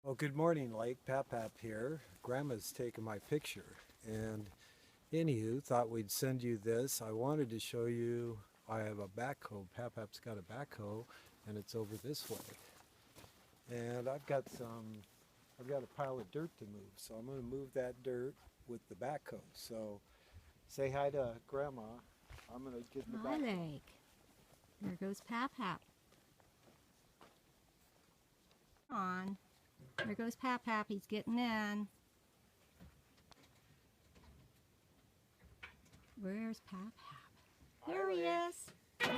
Well, good morning, Lake. PapPap here. Grandma's taking my picture. And anywho, thought we'd send you this. I wanted to show you, I have a backhoe. PapPap's got a backhoe, and it's over this way. And I've got a pile of dirt to move. So I'm going to move that dirt with the backhoe. So say hi to Grandma. I'm going to get in the Hi, backhoe. Lake. There goes PapPap. On. There goes PapPap. He's getting in. Where's PapPap? There he is. Oh,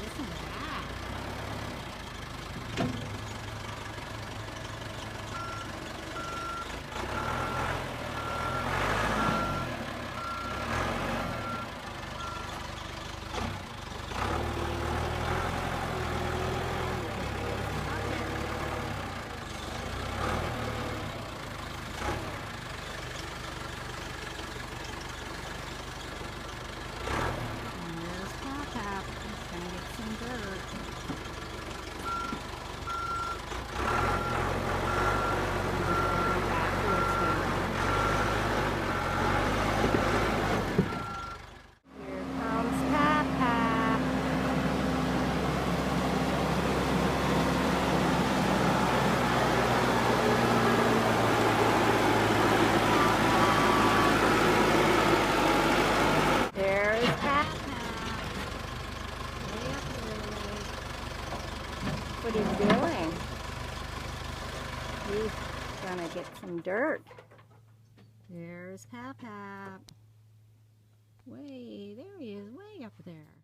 listen to that. What he's doing? He's gonna get some dirt. There's PapPap. There he is, way up there.